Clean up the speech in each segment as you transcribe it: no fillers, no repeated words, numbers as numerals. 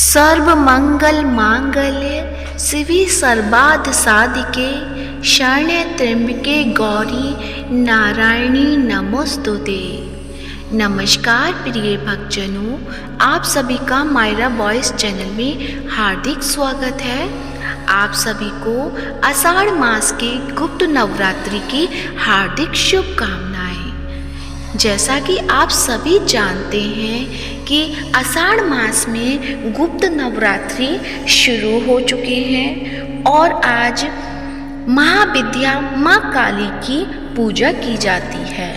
सर्व मंगल मांगल्य शिवे सर्वार्थ साधिके शरण्ये त्र्यंबके गौरी नारायणी नमोस्तुते। नमस्कार प्रिय भक्तजनों, आप सभी का मायरा वॉइस चैनल में हार्दिक स्वागत है। आप सभी को आषाढ़ मास के गुप्त नवरात्रि की हार्दिक शुभकामनाएं। जैसा कि आप सभी जानते हैं कि आषाढ़ मास में गुप्त नवरात्रि शुरू हो चुके हैं और आज महाविद्या माँ काली की पूजा की जाती है।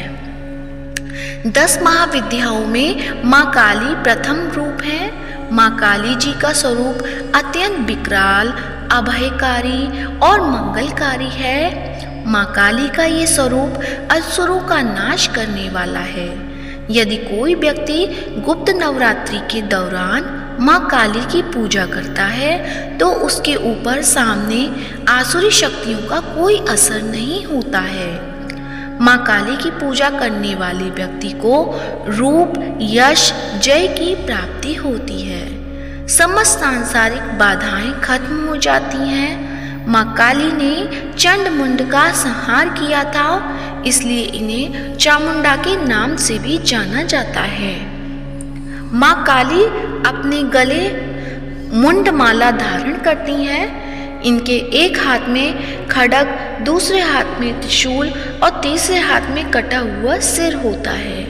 10 महाविद्याओं में माँ काली प्रथम रूप है। माँ काली जी का स्वरूप अत्यंत विकराल, अभयकारी और मंगलकारी है। माँ काली का ये स्वरूप असुरों का नाश करने वाला है। यदि कोई व्यक्ति गुप्त नवरात्रि के दौरान माँ काली की पूजा करता है तो उसके ऊपर सामने आसुरी शक्तियों का कोई असर नहीं होता है। माँ काली की पूजा करने वाले व्यक्ति को रूप, यश, जय की प्राप्ति होती है। समस्त सांसारिक बाधाएं खत्म हो जाती हैं। माँ काली ने चंड-मुंड का संहार किया था, इसलिए इन्हें चामुंडा के नाम से भी जाना जाता है। माँ काली अपने गले मुंडमाला धारण करती हैं। इनके एक हाथ में खड्ग, दूसरे हाथ में त्रिशूल और तीसरे हाथ में कटा हुआ सिर होता है।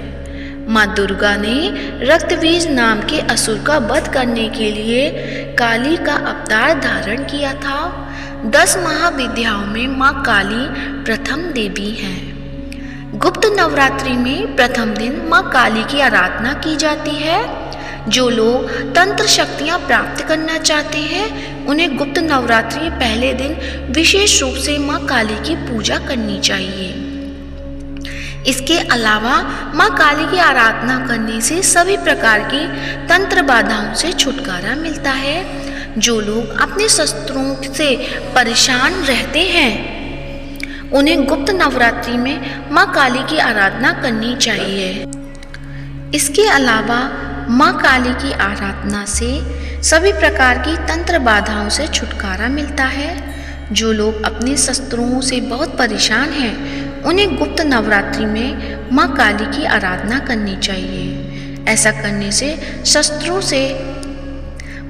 माँ दुर्गा ने रक्तबीज नाम के असुर का वध करने के लिए काली का अवतार धारण किया था। 10 महाविद्याओं में माँ काली प्रथम देवी हैं। गुप्त नवरात्रि में प्रथम दिन माँ काली की आराधना की जाती है। जो लोग तंत्र शक्तियाँ प्राप्त करना चाहते हैं उन्हें गुप्त नवरात्रि के पहले दिन विशेष रूप से माँ काली की पूजा करनी चाहिए। इसके अलावा माँ काली की आराधना करने से सभी प्रकार की तंत्र बाधाओं से छुटकारा मिलता है। जो लोग अपने शस्त्रों से परेशान रहते हैं उन्हें गुप्त नवरात्रि में माँ काली की आराधना करनी चाहिए। इसके अलावा माँ काली की आराधना से सभी प्रकार की तंत्र बाधाओं से छुटकारा मिलता है। जो लोग अपने शस्त्रों से बहुत परेशान हैं उन्हें गुप्त नवरात्रि में माँ काली की आराधना करनी चाहिए। ऐसा करने से शस्त्रों से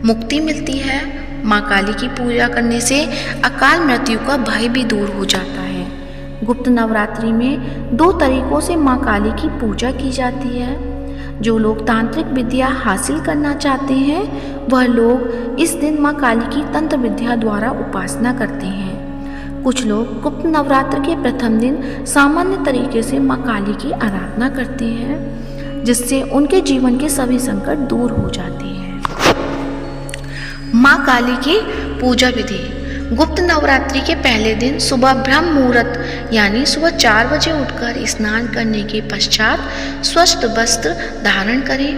मुक्ति मिलती है। माँ काली की पूजा करने से अकाल मृत्यु का भय भी दूर हो जाता है। गुप्त नवरात्रि में 2 तरीकों से माँ काली की पूजा की जाती है। जो लोग तांत्रिक विद्या हासिल करना चाहते हैं वह लोग इस दिन माँ काली की तंत्र विद्या द्वारा उपासना करते हैं। कुछ लोग गुप्त नवरात्र के प्रथम दिन सामान्य तरीके से माँ काली की आराधना करते हैं, जिससे उनके जीवन के सभी संकट दूर हो जाते हैं। माँ काली की पूजा विधि। गुप्त नवरात्रि के पहले दिन सुबह ब्रह्म मुहूर्त यानी सुबह 4 बजे उठकर स्नान करने के पश्चात स्वस्थ वस्त्र धारण करें।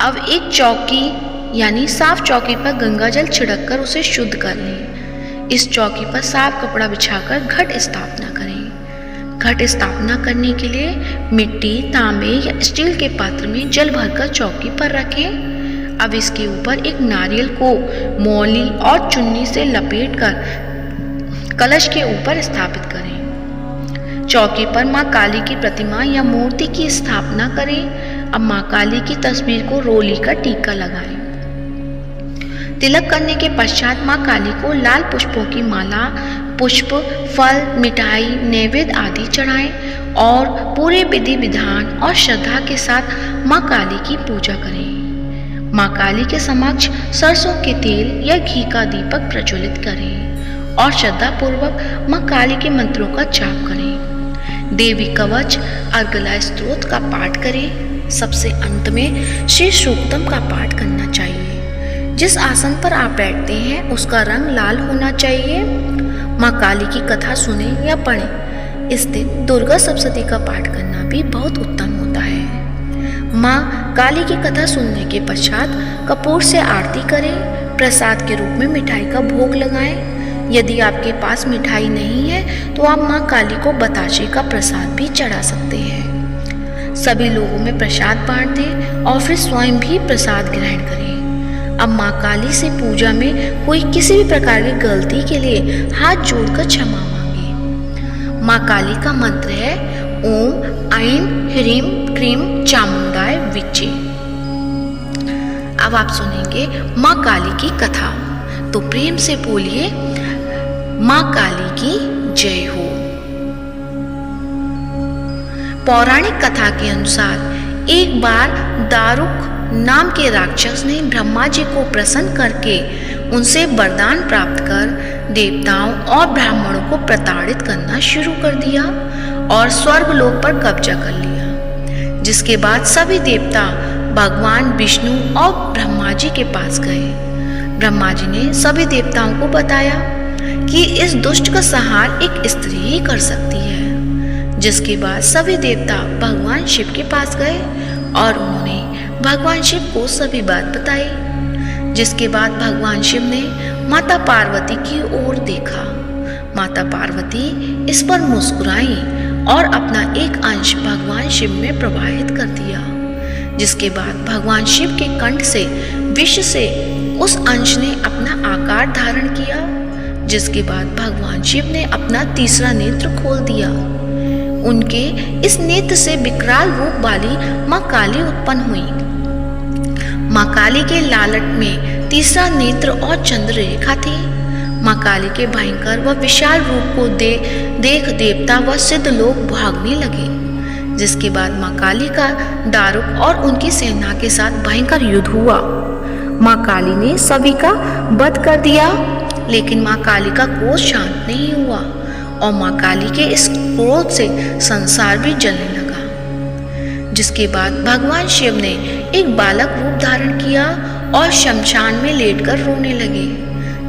अब एक चौकी यानी साफ चौकी पर गंगा जल छिड़क कर उसे शुद्ध कर लें। इस चौकी पर साफ कपड़ा बिछाकर घट स्थापना करें। घट स्थापना करने के लिए मिट्टी, तांबे या स्टील के पात्र में जल भरकर चौकी पर रखें। अब इसके ऊपर एक नारियल को मौली और चुन्नी से लपेटकर कलश के ऊपर स्थापित करें। चौकी पर माँ काली की प्रतिमा या मूर्ति की स्थापना करें। अब माँ काली की तस्वीर को रोली का टीका लगाएं। तिलक करने के पश्चात माँ काली को लाल पुष्पों की माला, पुष्प, फल, मिठाई, नैवेद्य आदि चढ़ाएं और पूरे विधि विधान और श्रद्धा के साथ माँ काली की पूजा करें। माँ काली के समक्ष सरसों के तेल या घी का दीपक प्रज्वलित करें और श्रद्धा पूर्वक माँ काली के मंत्रों का जाप करें। देवी कवच, अर्गला स्तोत्र का पाठ करें। सबसे अंत में श्री सूक्तम का पाठ करना चाहिए। जिस आसन पर आप बैठते हैं उसका रंग लाल होना चाहिए। माँ काली की कथा सुने या पढ़ें। इस दिन दुर्गा सप्तशती का पाठ करना भी बहुत उत्तम होता है। माँ काली की कथा सुनने के पश्चात कपूर से आरती करें। प्रसाद के रूप में मिठाई का भोग लगाएं। यदि आपके पास मिठाई नहीं है तो आप माँ काली को बताशे का प्रसाद भी चढ़ा सकते हैं। सभी लोगों में प्रसाद बांट दें और फिर स्वयं भी प्रसाद ग्रहण करें। अब माँ काली से पूजा में हुई किसी भी प्रकार की गलती के लिए हाथ जोड़कर क्षमा मांगे। माँ काली का मंत्र है ओम ऐं ह्रीं क्रीं चामुंडाय विचे। अब आप सुनेंगे माँ काली की कथा, तो प्रेम से बोलिए माँ काली की जय हो। पौराणिक कथा के अनुसार एक बार दारुक नाम के राक्षस ने ब्रह्मा जी को प्रसन्न करके उनसे वरदान प्राप्त कर देवताओं और ब्राह्मणों को प्रताड़ित करना शुरू कर दिया और स्वर्गलोक पर कब्जा कर लिया। जिसके बाद सभी देवता भगवान विष्णु और ब्रह्मा जी के पास गए। ब्रह्मा जी ने सभी देवताओं को बताया कि इस दुष्ट का संहार एक स्त्री ही कर सकती है। जिसके बाद सभी देवता भगवान शिव के पास गए और उन्होंने भगवान शिव को सभी बात बताई। जिसके बाद भगवान शिव ने माता पार्वती की ओर देखा। माता पार्वती इस पर मुस्कुराई और अपना एक अंश भगवान शिव में प्रवाहित कर दिया। जिसके बाद भगवान शिव के कंठ से विष से उस अंश ने अपना आकार धारण किया। जिसके बाद भगवान शिव ने अपना तीसरा नेत्र खोल दिया। उनके इस नेत्र से विकराल रूप वाली माँ काली उत्पन्न हुई। माँ काली के लालट में तीसरा नेत्र और चंद्र रेखा थी। माँ काली के भयंकर व विशाल रूप को देख देवता व सिद्ध लोग भागने लगे। जिसके बाद माँ काली का दारुक और उनकी सेना के साथ भयंकर युद्ध हुआ। माँ काली ने सभी का वध कर दिया, लेकिन माँ काली का क्रोध शांत नहीं हुआ और माँ काली के इस क्रोध से संसार भी जलने लगा। जिसके बाद भगवान शिव ने एक बालक रूप धारण किया और शमशान में लेटकर रोने लगे।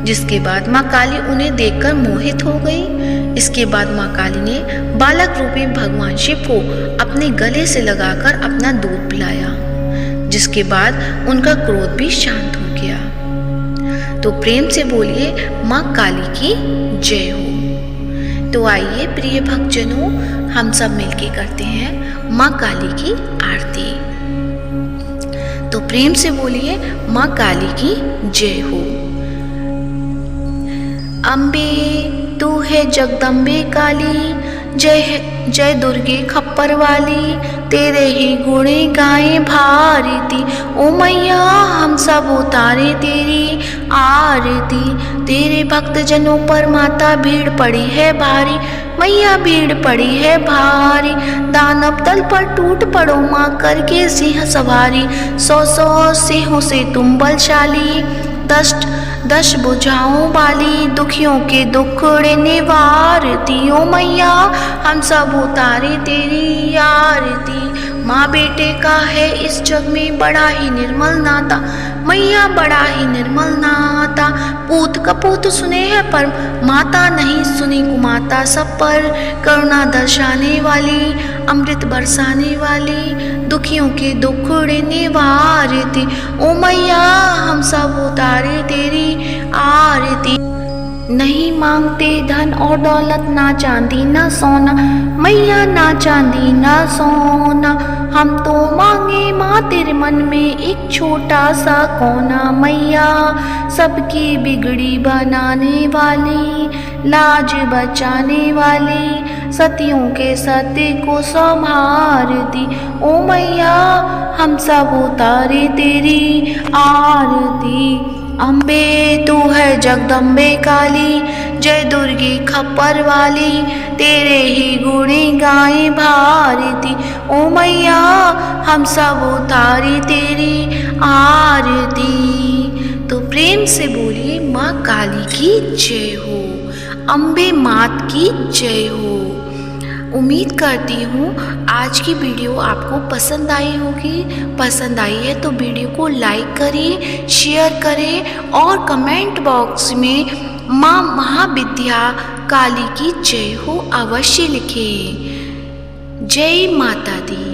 जिसके बाद माँ काली उन्हें देखकर मोहित हो गई। इसके बाद माँ काली ने बालक रूपी भगवान शिव को अपने गले से लगाकर अपना दूध पिलाया। जिसके बाद उनका क्रोध भी शांत हो गया। तो प्रेम से बोलिए माँ काली की जय हो। तो आइए प्रिय भक्तजनों, हम सब मिलके करते हैं माँ काली की आरती। तो प्रेम से बोलिए माँ काली की जय हो। अम्बे तू है जगदम्बे काली, जय दुर्गे खप्पर वाली, तेरे ही गुणे गाए भारती। ओ मैया हम सब उतारे तेरी आरती। तेरे भक्त जनों पर माता भीड़ पड़ी है भारी, मैया भीड़ पड़ी है भारी। दानव दल पर टूट पड़ो माँ करके सिंह सवारी, 100 सिंहों से तुम बलशाली। दश बुझाओं वाली, दुखियों के दुखड़े निवारती। ओ मैया हम सब उतारे तेरी आरती। माँ बेटे का है इस जग में बड़ा ही निर्मल नाता, मैया बड़ा ही निर्मल नाता। पूत कपूत सुने हैं पर माता नहीं सुनी कुमाता। सब पर करुणा दर्शाने वाली, अमृत बरसाने वाली, दुखियों के दुखड़े निवारती। ओ मैया हम सब उतारे तेरी आरती। नहीं मांगते धन और दौलत, ना चांदी ना सोना, मैया ना चांदी ना सोना। हम तो मांगे माँ तेरे मन में एक छोटा सा कोना। मैया सबकी बिगड़ी बनाने वाली, लाज बचाने वाली, सतियों के सत्य को संभारती। ओ मैया हम सब उतारे तेरी आरती। अम्बे तू है जगदम्बे काली, जय दुर्गे खप्पर वाली, तेरे ही गुणे गाए भारती। ओ मैया हम सब उतारे तेरी आरती। तो प्रेम से बोलिए माँ काली की जय हो, अम्बे मात की जय हो। उम्मीद करती हूँ आज की वीडियो आपको पसंद आई होगी। पसंद आई है तो वीडियो को लाइक करें, शेयर करें और कमेंट बॉक्स में माँ महाविद्या काली की जय हो अवश्य लिखें। जय माता दी।